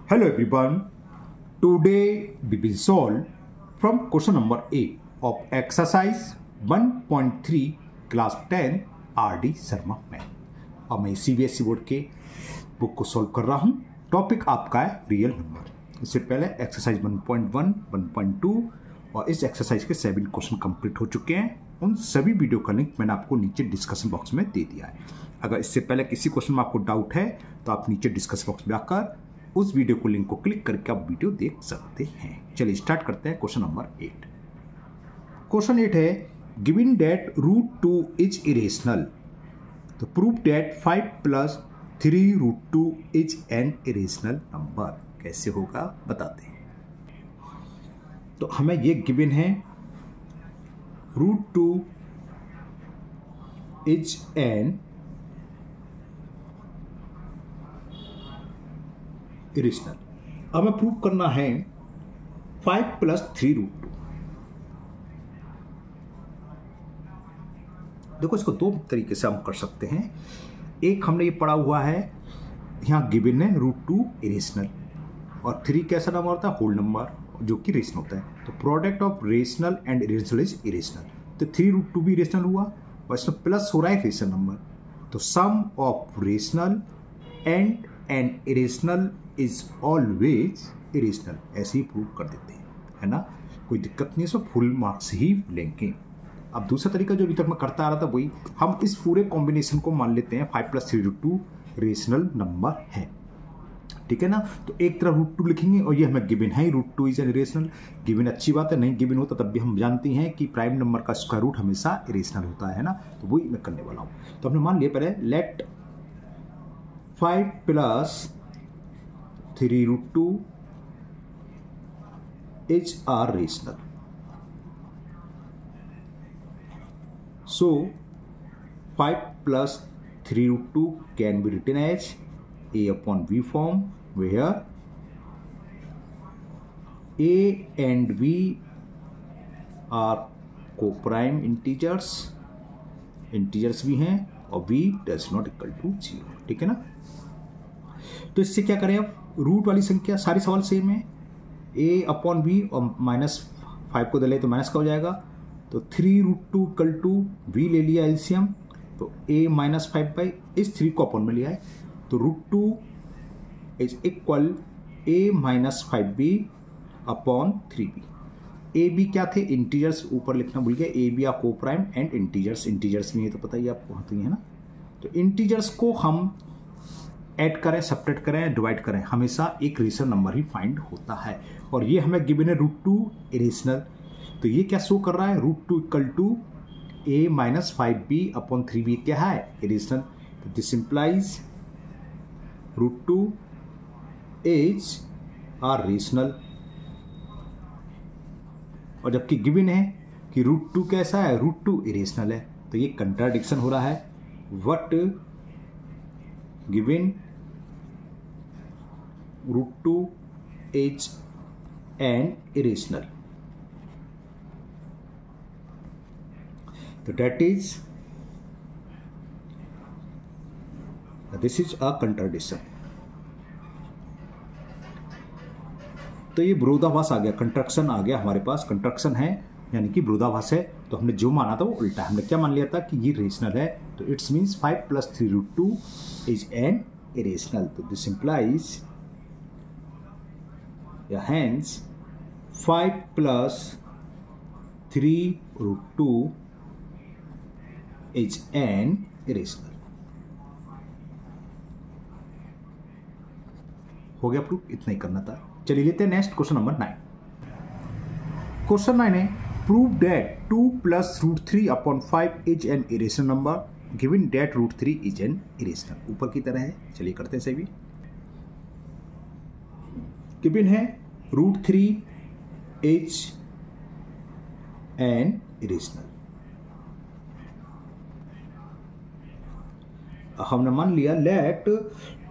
Hello everyone. Today we will solve from question number 8 of exercise 1.3 class 10 RD Sharma math. अब मैं CBSE board के book को solve कर रहा हूँ। टॉपिक आपका है रियल नंबर। इससे पहले एक्सरसाइज 1.1, 1.2 और इस एक्सरसाइज के 7 क्वेश्चन कंप्लीट हो चुके हैं। उन सभी वीडियो का लिंक मैंने आपको नीचे डिस्कशन बॉक्स में दे दिया है। अगर इससे पहले किसी क्वेश्चन में आपको डाउट है तो आप नीचे डिस्कशन बॉक्स में आकर उस वीडियो को लिंक को क्लिक करके आप वीडियो देख सकते हैं। चलिए स्टार्ट करते हैं क्वेश्चन नंबर 8। क्वेश्चन 8 है गिवन दैट √2 इज इरेशनल तो prove that 5 + 3 √2 is an irrational number. कैसे होगा बताते हैं। तो हमें ये गिवन है √2 इज एन इरेशनल। अब हमें प्रूव करना है 5 + 3 √2। देखो इसको दो तरीके से हम कर सकते हैं। एक हमने ये पढ़ा हुआ है, यहाँ गिवन है √2 इरेशनल और 3 कैसा नंबर होता है, होल नंबर जो कि रेशनल होता है। तो product of rational and irrational is irrational. तो 3 √2 भी इरेशनल हुआ और इसमें प्लस हो रहा है रेशनल नंबर। तो sum of rational and an irrational is always irrational. ऐसे ही प्रूव कर देते हैं, है ना, कोई दिक्कत नहीं है। सो फुल मार्क्स ही लेंगे। अब दूसरा तरीका जो अभी तक मैं करता आ रहा था वही, हम इस पूरे कॉम्बिनेशन को मान लेते हैं 5 + 3 √2 रेशनल नंबर है, ठीक है ना। तो एक तरफ √2 लिखेंगे और ये हमें गिवन है √2 इज एन इरेशनल। गिवन अच्छी बात है, नहीं गिवन होता तब भी हम जानते हैं कि प्राइम नंबर का स्क्वायर रूट हमेशा इरेशनल होता है ना। तो वही मैं करने वाला हूँ। तो हमने मान लिया पहले let 5 + 3 √2 is are rational. So 5 + 3 √2 can be written as A/V form where A and V are co-prime integers भी हैं और V does not equal to 0, ठीक है ना। तो इससे क्या करें, अब रूट वाली संख्या सारी सवाल सेम है, A/V और -5 को दले तो माइनस का हो जाएगा। तो 3 √2 = V ले लिया एलसीएम, तो A - 5 इस 3 को अपॉन में लिया है। तो √2 is equal A - 5B upon 3B। A B क्या थे, इंटीजर्स, ऊपर लिखना भूल गया। ए बी आ को प्राइम एंड इंटीजर्स में ये तो पता ही आपको होती है ना। तो इंटीजर्स को हम ऐड करें, सब्ट्रैक्ट करें, डिवाइड करें, हमेशा एक रेशनल नंबर ही फाइंड होता है। और ये हमें गिवन है √2 इरेशनल। तो ये क्या शो कर रहा है, √2 = A - 5B अपॉन 3B क्या है, इरेशनल। तो this implies √2 is are rational. और जबकि गिवन है कि √2 कैसा है, √2 इरेशनल है। तो ये कंट्राडिक्शन हो रहा है। What given √2 is an irrational. तो that is this is a contradiction। तो ये विरोधाभास आ गया, कंट्रक्शन आ गया हमारे पास। कंट्रक्शन है यानी कि विरोधाभास है। तो हमने जो माना था वो उल्टा, हमने क्या मान लिया था कि ये रेशनल है। तो it's means 5 + 3 √2 is an irrational. तो दिस इंप्लाइज या हेंस 5 + 3 √2 इज एन इरेशनल। हो गया प्रूफ, इतना ही करना था। चलिए लेते हैं नेक्स्ट क्वेश्चन नंबर 9। क्वेश्चन 9 है prove that 2 + √3 upon 5 is an irrational number given that √3 is an irrational. ऊपर की तरह है, चलिए करते हैं सही भी। गिवन है √3 इज एन इरेशनल। हमने मान लिया लेट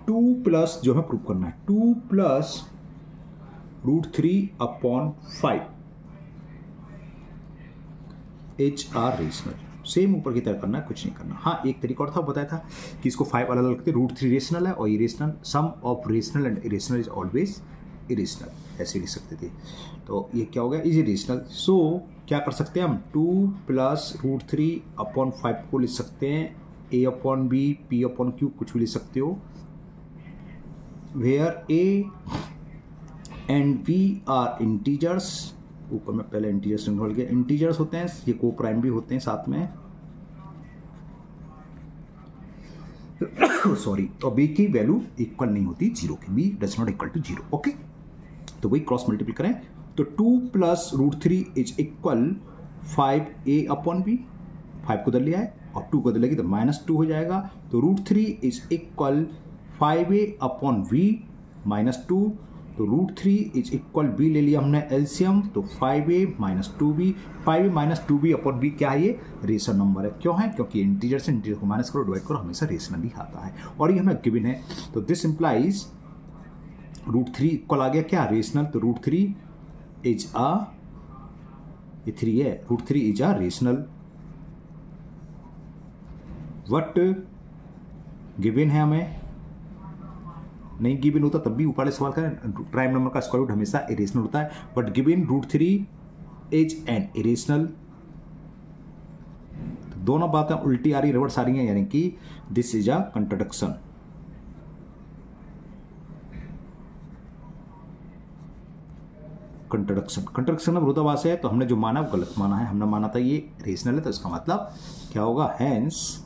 2 + जो है प्रूव करना है, 2 + √3 upon 5 is are rational. Same ऊपर की तरह करना है, कुछ नहीं करना। हाँ, एक तरीका और था, बताया था कि इसको 5 अलग अलग थे। √3 रेशनल है और irrational, sum of rational and irrational is always irrational, ऐसे लिख सकते थे। तो ये क्या हो गया, इज इरेशनल। सो क्या कर सकते हैं हम, 2 + √3/5 को लिख सकते हैं a/b, p/q, कुछ भी लिख सकते हो, where a and b are integers. ऊपर में पहले इंटीजर्स निकाल गया, इंटीजर्स होते हैं, ये को प्राइम भी होते हैं साथ में सॉरी, और b की वैल्यू इक्वल नहीं होती 0 की, b does not equal to 0। Okay, तो वही क्रॉस मल्टीप्लाई करें तो 2 + √3 इज इक्वल 5a/b, 5 को उधर ले आए और 2 को उधर लेगी तो -2 हो जाएगा। तो √3 इज इक्वल 5a/v -2, तो √3 इज इक्वल b ले लिया हमने एलसीएम, तो 5a - 2b, 5a - 2b/b क्या है, ये रेशनल नंबर है। क्यों है, क्योंकि इंटीजर से इंटीजर को माइनस करो, डिवाइड करो, हमेशा रेशनल ही आता है और ये हमें गिवन है। तो दिस इंप्लाइज √3 इक्वल आ गया क्या, रेशनल। तो √3 इज अ, ये 3 है, √3 is a rational. What given है हमें, नहीं गिवन होता तब भी ऊपर वाले सवाल करें, प्राइम नंबर का स्क्वायर रूट हमेशा इरेशनल होता है, but given √3 is an irrational. तो दोनों बातें उल्टी आ रही, रिवर्स आ रही हैं, यानी कि this is a contradiction. Contradiction अब विरोधाभास है, तो हमने जो माना वो गलत माना है। हमने माना था ये रेशनल है, तो इसका मतलब क्या होगा, हेंस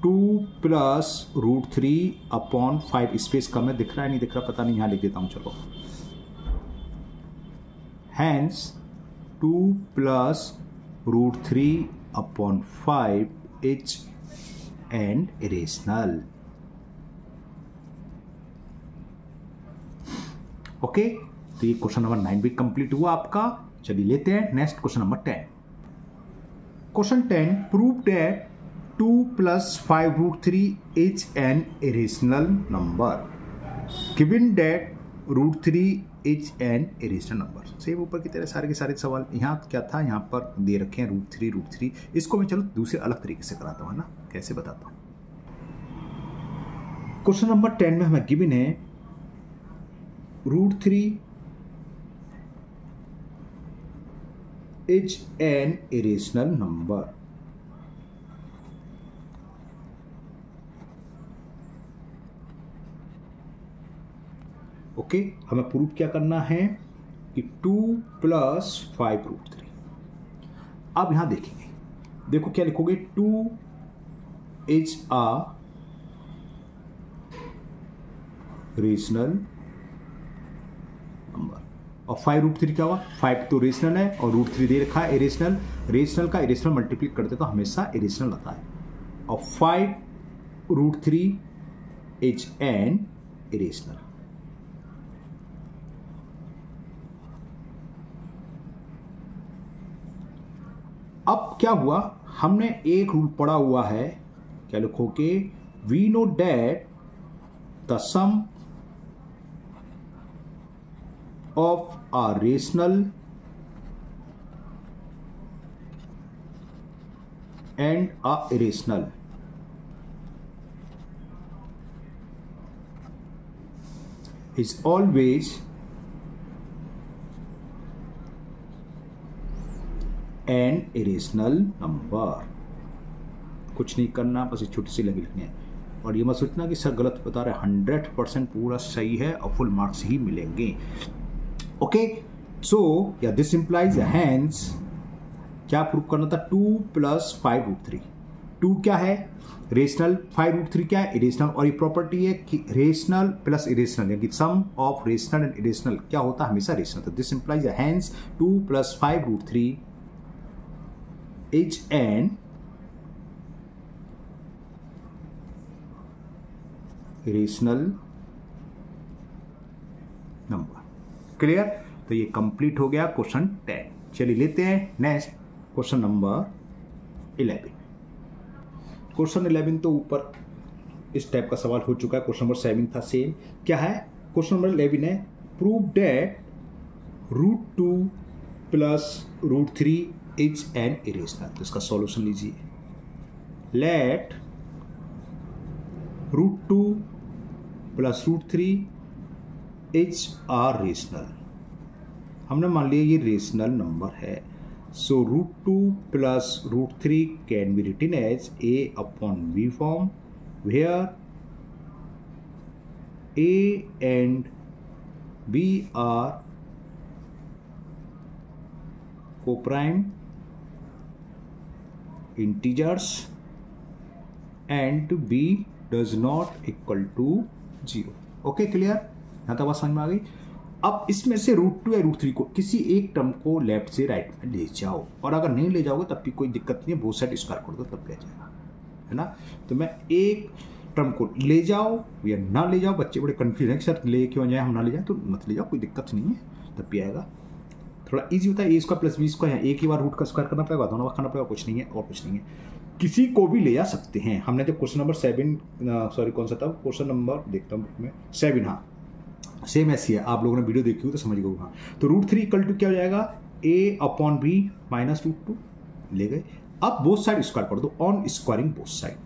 2 + √3/5, स्पेस कम है, दिख रहा है नहीं दिख रहा पता नहीं, यहां लिख देता हूं, चलो। Hence 2 + √3/5 is an irrational. Okay, तो ये क्वेश्चन नंबर 9 भी कंप्लीट हुआ आपका। चलिए लेते हैं next question number 10। Question 10, prove that 2 + 5√3 is an irrational number, given that √3 is an irrational number. Same ऊपर की तरह सारे के सारे सवाल। यहाँ क्या था, यहाँ पर दे रखे हैं √3। इसको मैं चलो दूसरे अलग तरीके से कराता हूँ, है ना, कैसे बताता हूँ। क्वेश्चन नंबर 10 में हमें गिवन है √3 is an irrational number. Okay, हमें प्रूव क्या करना है कि 2 + 5√3। अब यहां देखेंगे, देखो क्या लिखोगे, 2 इज अ रेशनल नंबर और 5√3 क्या हुआ, 5 तो रेशनल है और √3 दे रखा है इरेशनल। रेशनल का इरेशनल मल्टीप्लाई करते तो हमेशा इरेशनल आता है, और 5√3 इज एन इरेशनल। अब क्या हुआ, हमने एक रूल पढ़ा हुआ है, क्या लिखोगे, we know that the sum of a rational and a irrational is always an irrational number. कुछ नहीं करना, बस एक छोटी सी लगी लिखनी है, और ये मत सोचना कि सर गलत बता रहे, 100% पूरा सही है और फुल मार्क्स ही मिलेंगे। ओके, सो या दिस इंप्लाइज हेंस क्या प्रूव करना था, 2 + 5√3। 2 क्या है, रेशनल, 5√3 क्या है, इरेशनल, और ये प्रॉपर्टी है कि रेशनल प्लस इरेशनल यानी सम ऑफ रेशनल एंड इरेशनल क्या होता है, हमेशा रेशनल। तो this implies hence 2 + 5√3 is an rational number. Clear, तो ये कंप्लीट हो गया क्वेश्चन 10। चलिए लेते हैं नेक्स्ट क्वेश्चन नंबर 11। क्वेश्चन 11 तो ऊपर इस टाइप का सवाल हो चुका है, क्वेश्चन नंबर 7 था सेम। क्या है, क्वेश्चन नंबर 11 है, prove that √2 + √3 is an irrational. तो इसका सॉल्यूशन लीजिए, let √2 plus √3 is are rational. हमने मान लिया ये रेशनल नंबर है, so √2 plus √3 can be written as a upon b form, where a and b are coprime integers and b does not equal to 0। Okay, clear? यहाँ तक बात समझ में आ गई। अब इसमें से √2 या √3 को किसी एक टर्म को लेफ्ट से राइट में ले जाओ, और अगर नहीं ले जाओगे तब भी कोई दिक्कत नहीं है, बोथ साइड स्क्वायर कर दो तब ले जाएगा, है ना। तो मैं एक टर्म को ले जाओ या ना ले जाओ, बच्चे बड़े कन्फ्यूज हैं कि सर ले क्यों जाए, हम ना ले जाए, तो मत ले जाओ, कोई दिक्कत नहीं है, तब भी आएगा। थोड़ा ईजी होता है, a² प्लस b² यहाँ एक ही बार रूट का स्क्वायर करना पड़ेगा, दोनों बार करना पड़ेगा, कुछ नहीं है और कुछ नहीं है। किसी को भी ले जा सकते हैं। हमने जब क्वेश्चन नंबर 7 सॉरी कौन सा था क्वेश्चन नंबर, देखता हूँ बुक में, 7, हाँ सेम ऐसी है, आप लोगों ने वीडियो देखी हो तो समझ गए। हाँ, तो √3 इक्वल टू क्या हो जाएगा, a अपॉन b माइनस √2 ले गए। अब बोथ साइड स्क्वायर कर दो, on squaring both side,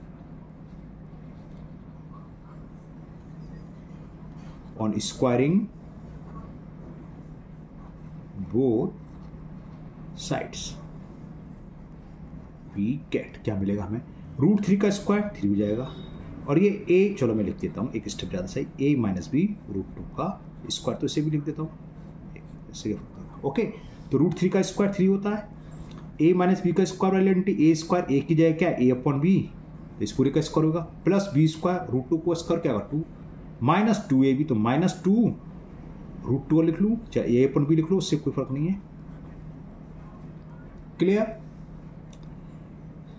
on squaring both sides we get, क्या मिलेगा हमें, √3 का स्क्वायर 3 हो जाएगा, और ये a, चलो मैं लिख देता हूँ एक स्टेप ज़्यादा सही, a माइनस b √2 का स्क्वायर, तो इसे भी लिख देता हूँ ऐसे। ओके, तो √3 का स्क्वायर 3 होता है, a माइनस b का स्क्वायर वाली a स्क्वायर एक ही जाएगा क्या, a अपॉन b, इस पूरे का स्क्वायर होगा, प्लस b स्क्वायर √2 को स्क्वायर क्या होगा 2, माइनस 2ab, तो माइनस 2 √2 लिख लूँ चाहे a अपॉन b लिख लो, उससे कोई फर्क नहीं है। क्लियर?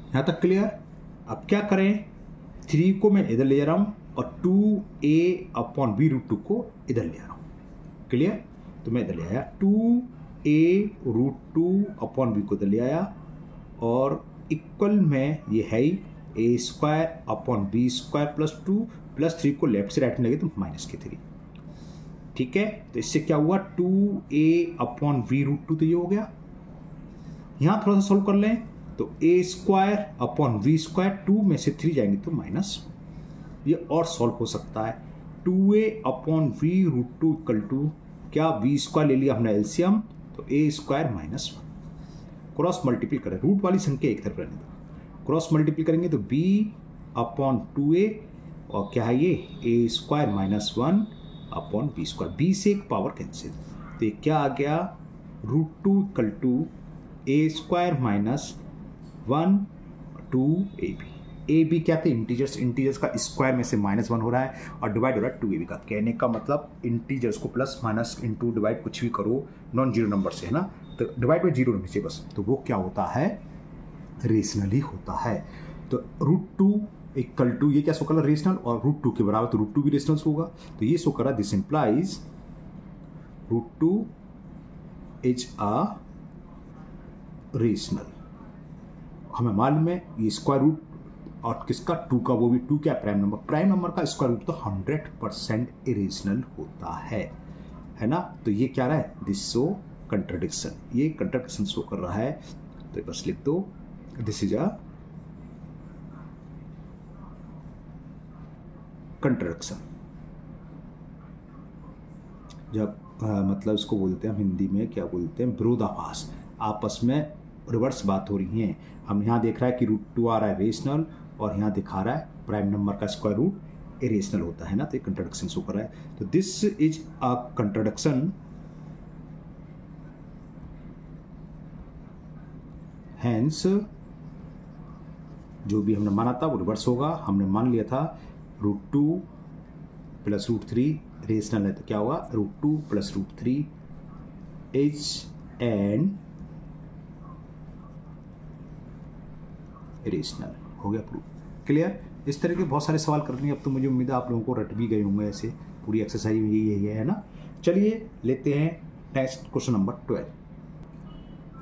यहाँ तक क्लियर? अब क्या करें, 3 को मैं इधर ले जा रहा हूँ और 2a अपॉन b √2 को इधर ले आ रहा हूँ। क्लियर? तो मैं इधर ले आया, 2a √2 अपॉन b को इधर ले आया, और इक्वल में ये है ही a² upon b² plus 2 plus 3 को लेफ्ट से राइट में लगे तो -3। ठीक है, तो इससे क्या हुआ, 2a अपॉन v √2, तो ये हो गया। यहाँ थोड़ा सा सोल्व कर लें, तो a² अपॉन v², 2 में से 3 जाएंगे तो माइनस, ये और सॉल्व हो सकता है। 2a upon v √2 equal to क्या, v² ले लिया हमने एलसीएम, तो a² -1, क्रॉस मल्टीपल करें, रूट वाली संख्या एक तरफ रहने दो, क्रॉस मल्टीपल करेंगे तो b अपॉन 2a, और क्या है ये a² -1 अपॉन b², b से एक पावर कैंसिल, तो ये क्या आ गया, √2 equal to a² -1 2ab। ab क्या थे, इंटीजर्स, इंटीजर्स का स्क्वायर में से -1 हो रहा है और डिवाइड हो रहा है 2ab का। कहने का मतलब इंटीजर्स को प्लस माइनस इंटू डिवाइड कुछ भी करो नॉन जीरो नंबर से, है ना, तो डिवाइड में 0 नीचे बस, तो वो क्या होता है, रेशनली होता है। तो √2 इक्वल टू, ये क्या शो कर रहा है, रेशनल, और √2 के बराबर, तो √2 भी रेशनल होगा, तो ये शो कर रहा है, this implies √2 is a rational. हमें मालूम है ये स्क्वायर रूट और किसका, 2 का, वो भी 2 क्या, प्राइम नंबर का स्क्वायर रूट तो 100% इरेशनल होता है ना। तो ये क्या रहा है, दिस शो कंट्राडिक्शन, ये कंट्राडिक्शन शो कर रहा है, तो बस लिख दो, दिस इज अ कंट्राडिक्शन। जब मतलब इसको बोलते हैं हम हिंदी में क्या बोलते हैं, विरोधाभास, आपस में रिवर्स बात हो रही है। हम यहाँ देख रहा है कि √2 आ रहा है रेशनल, और यहाँ दिखा रहा है प्राइम नंबर का स्क्वायर रूट इरेशनल होता है ना, तो एक कंट्राडिक्शन शो कर रहा है। तो this is a contradiction, hence जो भी हमने माना था वो रिवर्स होगा। हमने मान लिया था √2 प्लस √3 रेशनल है, तो क्या होगा, √2 प्लस √3 इज एन रेशनल, हो गया प्रूफ। क्लियर? इस तरह के बहुत सारे सवाल करने हैं, अब तो मुझे उम्मीद है आप लोगों को रट भी गए होंगे, ऐसे पूरी एक्सरसाइज में यही है ना। चलिए लेते हैं नेक्स्ट क्वेश्चन नंबर 12।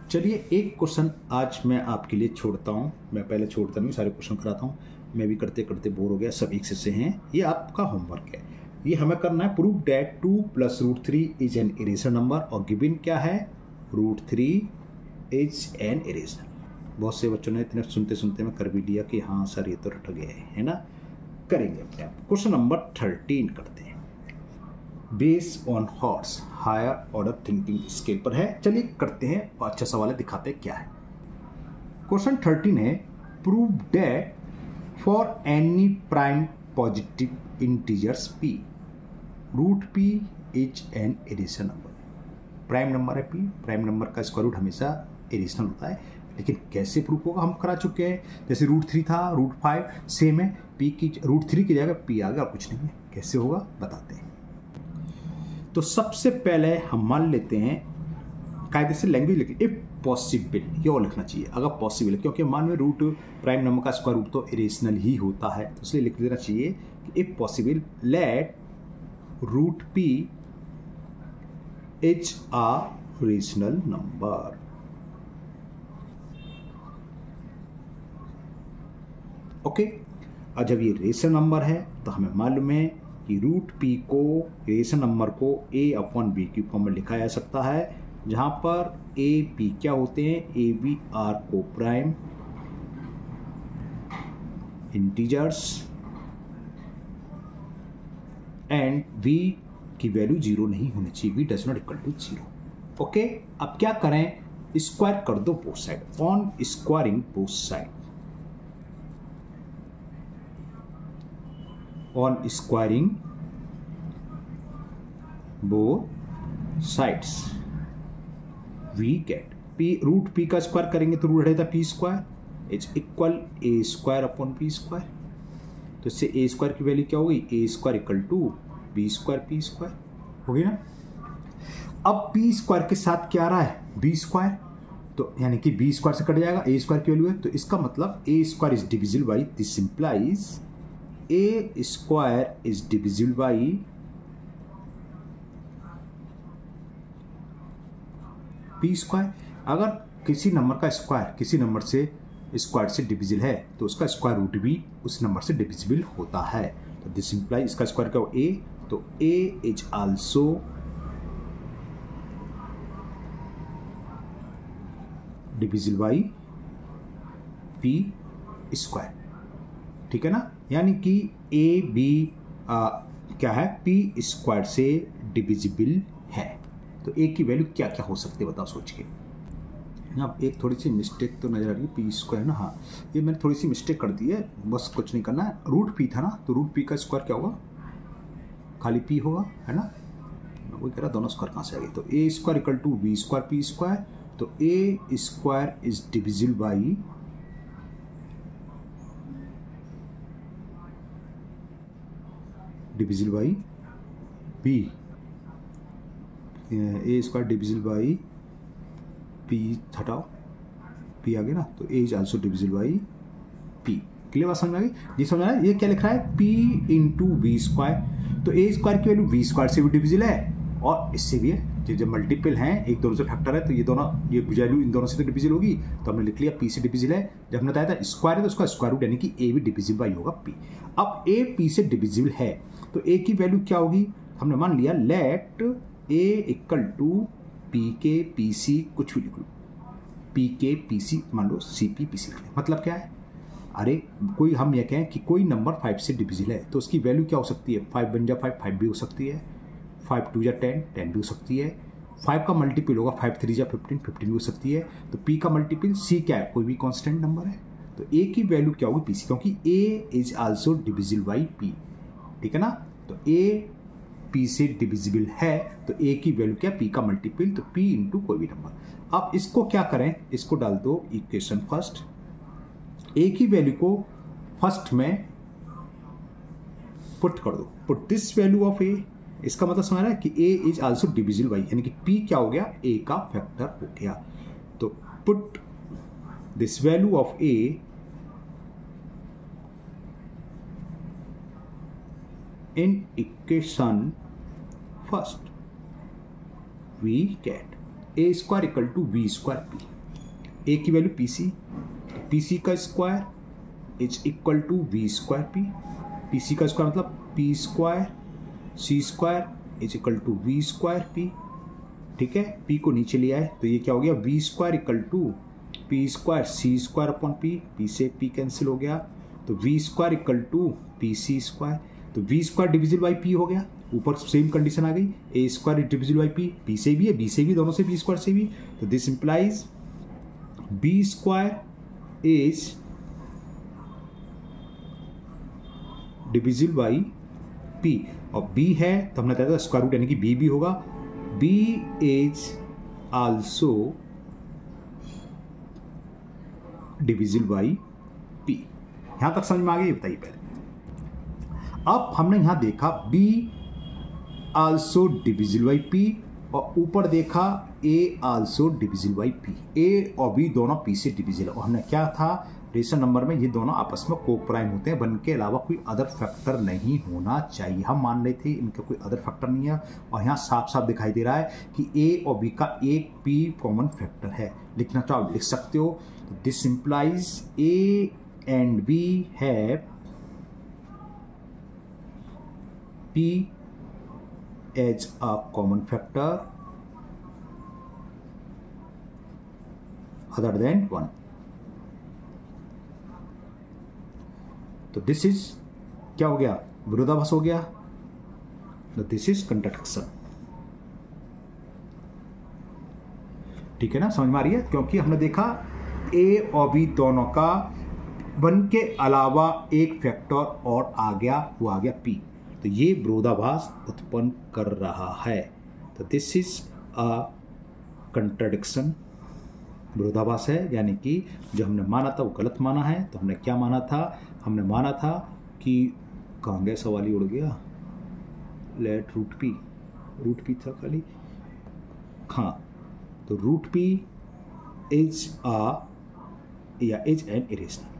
चलिए एक क्वेश्चन आज मैं आपके लिए छोड़ता हूँ, मैं पहले छोड़ता नहीं, सारे क्वेश्चन कराता हूँ, मैं भी करते करते बोर हो गया, सब एक से हैं। ये आपका होमवर्क है, ये हमें करना है, prove that 2 plus √3 is an irrational number, और गिवन क्या है, √3 इज एन इरेशनल। बहुत से बच्चों ने इतने सुनते सुनते में कर भी लिया कि हाँ सर ये तो रट गया है ना। करेंगे अपने आप। क्वेश्चन नंबर 13 करते हैं। बेस ऑन हॉर्स हायर ऑर्डर थिंकिंग स्केल पर है। चलिए करते हैं, अच्छा सवाल है, दिखाते हैं क्या है। क्वेश्चन 13 है, prove that for any prime positive integers p root p is an irrational number. Prime number है p, प्राइम नंबर का स्क्वायर रूट हमेशा इरेशनल होता है, लेकिन कैसे प्रूफ होगा हम करा चुके हैं। जैसे √3 था, √5 सेम है, p की √3 की जगह p आ गया और कुछ नहीं है। कैसे होगा बताते हैं। तो सबसे पहले हम मान लेते हैं कायदे से लैंग्वेज लिखिए, इफ पॉसिबल, ये और लिखना चाहिए अगर पॉसिबल है, क्योंकि मान में रूट प्राइम नंबर का स्क्वायर रूट तो इरेशनल ही होता है, तो इसलिए लिख देना चाहिए कि if possible let √p is a rational number. Okay, और जब ये रेशनल नंबर है तो हमें मालूम है कि √p को, रेशनल नंबर को a/b की फॉर्म में लिखा जा सकता है, जहां पर a p क्या होते हैं, a b are coprime integers and v की वैल्यू 0 नहीं होनी चाहिए, v does not equal to 0। Okay, अब क्या करें, स्क्वायर कर दो both side, on squaring both side, on squaring both sides we get √p का स्क्वायर करेंगे तो रूट रहता p² is equal a² upon p²। तो इससे a² की वैल्यू क्या होगी, a² equal to b² p² होगी ना। अब p² के साथ क्या आ रहा है, b², तो यानी कि b² से कट जाएगा, a² की वैल्यू है, तो इसका मतलब a² is divisible by, this implies a² is divisible by p²। अगर किसी नंबर का स्क्वायर किसी नंबर से स्क्वायर से डिविजिबल है तो उसका स्क्वायर रूट भी उस नंबर से डिविजिबल होता है, तो दिस इंप्लाई इसका स्क्वायर क्या हो a, तो a is also divisible by p²। ठीक है ना, यानी कि a b क्या है, p² से डिविजिबल है। तो a की वैल्यू क्या क्या हो सकती है बताओ सोच के। यहाँ एक थोड़ी सी मिस्टेक तो नजर आ रही है, p² ना, हाँ ये मैंने थोड़ी सी मिस्टेक कर दी है, बस कुछ नहीं करना है। √p था ना, तो √p का स्क्वायर क्या होगा, खाली p होगा, है ना। मैं वही कह रहा दोनों स्क्वायर कहाँ से आ गए, तो a² equal to b² p², तो a² is divisible by b, a² divisible by p, हटाओ p आ गया ना, तो a is also divisible by p। Clear बात समझ आ गई जी, समझ आ रहा है। ये क्या लिख रहा है, p इंटू v², तो a² की वैल्यू v² से भी डिविजिबल है और इससे भी है, जब मल्टीपल हैं एक दोनों से फैक्टर है तो ये दोनों, ये वैल्यू इन दोनों से तो डिविजिबल होगी, तो हमने लिख लिया p से डिविजिबल है। जब हमने बताया था स्क्वायर है तो उसका स्क्वायर रूट यानी कि a भी डिविजिबल बाई होगा p। अब a p से डिविजिबल है तो a की वैल्यू क्या होगी, हमने मान लिया let a equal to p के pc, कुछ भी लिख लो, p के pc मान लो cp pc लिख लें। मतलब क्या है, अरे कोई हम ये कहें कि कोई नंबर 5 से डिविजिबल है तो उसकी वैल्यू क्या हो सकती है, 5 बन जा 5 भी हो सकती है, 5 2 जा 10 भी हो सकती है, 5 का मल्टीपल होगा 5 3 जा 15 भी हो सकती है। तो p का मल्टीपल c क्या है, कोई भी कांस्टेंट नंबर है, तो a की वैल्यू क्या होगी pc, क्योंकि a is also divisible by p। ठीक है ना, तो a p से डिविजिबल है तो a की वैल्यू क्या, p का मल्टीपल, तो p इंटू कोई भी नंबर। अब इसको क्या करें, इसको डाल दो इक्वेशन फर्स्ट, a की वैल्यू को फर्स्ट में पुट कर दो, put this value of a, इसका मतलब समझ रहा है कि a is also divisible by, यानी कि p क्या हो गया, a का फैक्टर हो गया। तो put this value of a in equation first, we get a² equal to v² p। a की वैल्यू pc, pc का square is equal to v² p, pc का स्क्वायर मतलब p² c² is equal to v² p। ठीक है, p को नीचे लिया है तो ये क्या हो गया, v square equal to P square C square upon P से p कैंसिल हो गया, तो v square equal to P C square, तो v square divisible by p हो गया, ऊपर सेम कंडीशन आ गई, a square divisible by p से भी है, b से भी, दोनों से b स्क्वायर से भी, तो this implies b square is divisible by p, और b है तो हमने बताया था स्क्वायर रूट यानी कि b भी होगा, b is also divisible by p। यहां तक समझ में आ गई, बताइए पहले। अब हमने यहां देखा b also divisible by p और ऊपर देखा a also divisible by p, a और b दोनों p से डिविजिबल, और हमने क्या था रेशनल नंबर में ये दोनों आपस में कोप्राइम होते हैं, वन के अलावा कोई अदर फैक्टर नहीं होना चाहिए। हम मान रहे थे इनका कोई अदर फैक्टर नहीं है, और यहाँ साफ साफ दिखाई दे रहा है कि a और b का एक p कॉमन फैक्टर है। लिखना चाहो आप लिख सकते हो, this implies a and b have p as a common factor other than 1। तो दिस इज क्या हो गया, विरोधाभास हो गया, तो दिस इज कंट्राडिक्शन। ठीक है ना, समझ में आ रही है, क्योंकि हमने देखा ए और बी दोनों का वन के अलावा एक फैक्टर और आ गया, वो आ गया पी, तो ये विरोधाभास उत्पन्न कर रहा है, तो दिस इज अ कंट्राडिक्शन, विरोधाभास है, यानी कि जो हमने माना था वो गलत माना है। तो हमने क्या माना था, हमने माना था कि कहाँ गया, सवाल ही उड़ गया, लेट रूट पी था खाली, हाँ, तो root P is an irrational.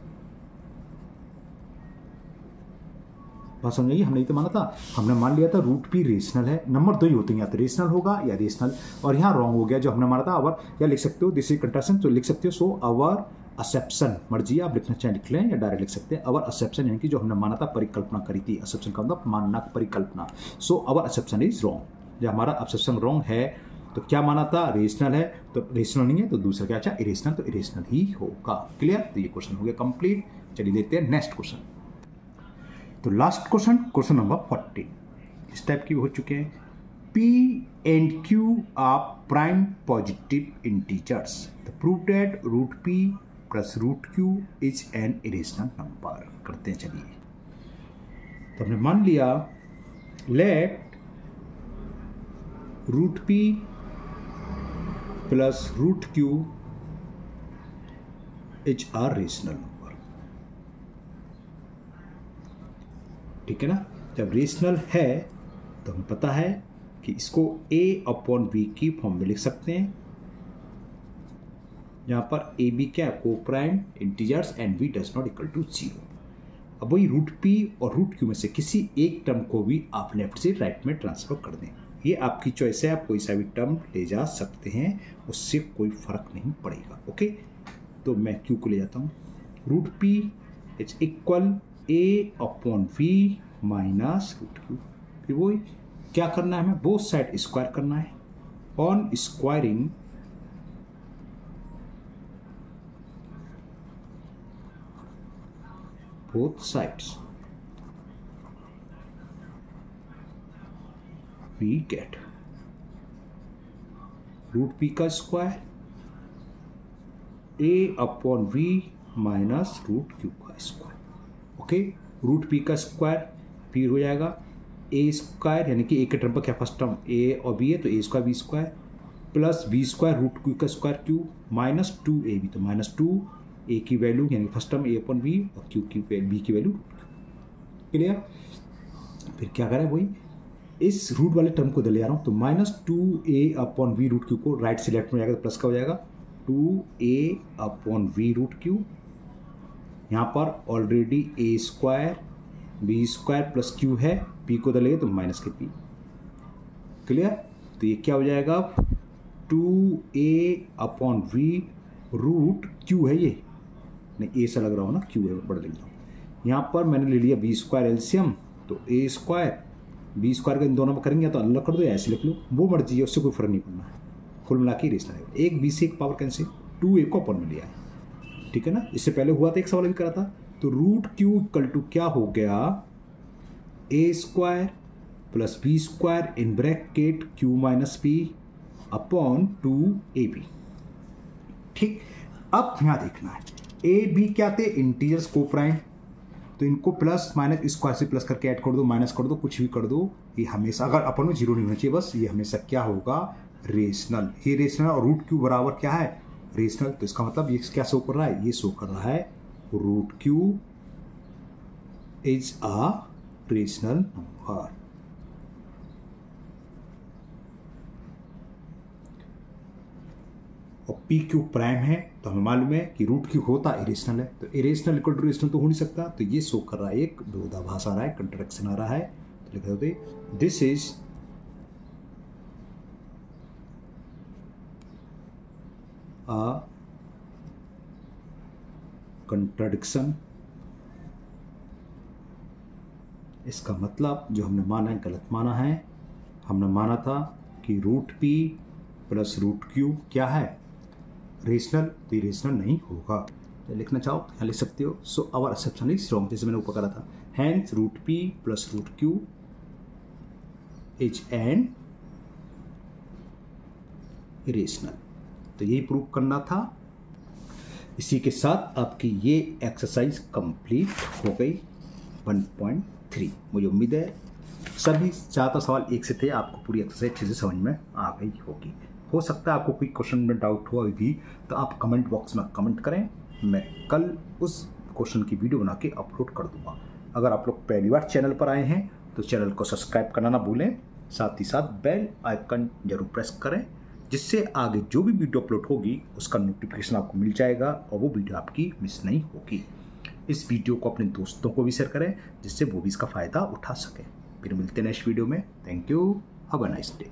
बात समझिए, हमने तो माना था, हमने मान लिया था रूट पी रेशनल है, नंबर दो ही होते हैं, या तो रेशनल होगा या रेशनल, और यहाँ रॉन्ग हो गया जो हमने माना था अवर, या लिख सकते हो दिस इज कंट्राक्शन, तो लिख सकते हो सो अवर असेप्शन, मर्जी आप लिखना चाहे लिख लें या डायरेक्ट लिख सकते हैं, अवर असेप्शन यानी कि जो हमने माना था, परिकल्पना करी थी, असेप्शन का मतलब मानना, परिकल्पना, सो अवर असेप्शन इज रॉन्ग। जब हमारा असेप्शन रॉन्ग है तो क्या माना था, रेशनल है, तो रेशनल नहीं है तो दूसरा क्या अच्छा इरेशनल, तो इरेशनल ही होगा। क्लियर, तो ये क्वेश्चन हो गया कंप्लीट। चलिए देखते हैं नेक्स्ट क्वेश्चन। तो लास्ट क्वेश्चन, क्वेश्चन नंबर 14 इस टाइप की हो चुके हैं। P and Q are prime positive integers. The proof that root P plus root Q is an irrational number. करते हैं, चलिए। तो हमने मान लिया let root P plus root Q is a rational number। ठीक है ना, जब रेशनल है तो हमें पता है कि इसको a अपॉन बी की फॉर्म में लिख सकते हैं, यहां पर ए बी क्या coprime integers and B does not equal to 0। अब वही रूट पी और रूट क्यू में से किसी एक टर्म को भी आप लेफ्ट से राइट में ट्रांसफर कर दें, ये आपकी चॉइस है, आप कोई सा भी टर्म ले जा सकते हैं, उससे कोई फर्क नहीं पड़ेगा। ओके, तो मैं क्यू को ले जाता हूँ, root P is equal A upon V minus root Q, फिर वो क्या करना है, हमें बोथ साइड स्क्वायर करना है, on squaring both sides we get root P का square a upon v minus root Q का स्क्वायर। ओके, रूट पी का स्क्वायर p हो जाएगा a स्क्वायर, यानी कि a के टर्म पर क्या फर्स्ट टर्म a और b है तो a square b square plus b square root Q का स्क्वायर q माइनस 2ab, तो माइनस 2 a की वैल्यू यानी first term a upon b और q की b की वैल्यू। क्लियर, फिर क्या करें, वही इस रूट वाले टर्म को ले आ रहा हूँ, तो minus 2a upon v root Q को राइट से लेफ्ट में जाएगा तो प्लस का हो जाएगा 2a upon v root Q, यहाँ पर already a square b square plus q है, p को दलेगा तो माइनस के p। क्लियर, तो ये क्या हो जाएगा 2a upon v root q है, ये नहीं a सा लग रहा हो ना, q है, बड़ा लिख रहा हूँ। यहाँ पर मैंने ले लिया b स्क्वायर एलसीएम, तो a स्क्वायर b स्क्वायर का इन दोनों में करेंगे तो अलग कर दो या ऐसे लिख लो, वो मर्जी है, उससे कोई फर्क नहीं पड़ना है। कुल मिला के रेशनल है। एक बी से एक पावर कैंसिल, 2a को अपन में लिया है, ठीक है ना। इससे पहले हुआ था, एक सवाल भी करा था। तो रूट क्यू इक्वल टू क्या हो गया, A square plus B square in bracket Q minus P upon 2ab। ठीक, अब यहाँ देखना है ए बी क्या थे, इंटीजर्स को प्राइम, तो इनको प्लस माइनस स्क्वायर से प्लस करके ऐड कर दो, माइनस कर दो, कुछ भी कर दो, ये हमेशा, अगर अपन में जीरो नहीं होना चाहिए बस, ये हमेशा क्या होगा, रेशनल। ये रेशनल और रूट क्यू बराबर क्या है, रेशनल। तो इसका मतलब ये क्या शो कर रहा है, ये शो कर रहा है root Q is a rational number. और पी क्यू प्राइम है, तो हमें मालूम है कि रूट क्यू होता इरेशनल है, तो इरेशनल इक्वल टू रेशनल तो हो नहीं सकता। तो ये शो कर रहा है, एक विरोधाभास आ रहा है, कंट्रडिक्शन आ रहा है। तो लिख देते दिस इज अ कंट्रडिक्शन। इसका मतलब जो हमने माना है गलत माना है। हमने माना था कि root P plus root Q क्या है, रेशनल, तो ये रेशनल नहीं होगा। तो लिखना चाहो तो यहाँ लिख सकते हो। So our exception is wrong, जैसे मैंने ऊपर करा था। Hence root P plus root Q is an irrational. तो यही प्रूव करना था। इसी के साथ आपकी ये एक्सरसाइज कंप्लीट हो गई 1.3। मुझे उम्मीद है सभी 4 सवाल एक से थे, आपको पूरी एक्सरसाइज अच्छे से समझ में आ गई होगी। हो सकता है आपको कोई क्वेश्चन में डाउट हुआ भी, तो आप कमेंट बॉक्स में कमेंट करें, मैं कल उस क्वेश्चन की वीडियो बना के अपलोड कर दूंगा। अगर आप लोग पहली बार चैनल पर आए हैं तो चैनल को सब्सक्राइब करना ना भूलें, साथ ही साथ बेल आइकन जरूर प्रेस करें, जिससे आगे जो भी वीडियो अपलोड होगी उसका नोटिफिकेशन आपको मिल जाएगा और वो वीडियो आपकी मिस नहीं होगी। इस वीडियो को अपने दोस्तों को भी शेयर करें, जिससे वो भी इसका फ़ायदा उठा सकें। फिर मिलते हैं नेक्स्ट वीडियो में। Thank you, have a nice day.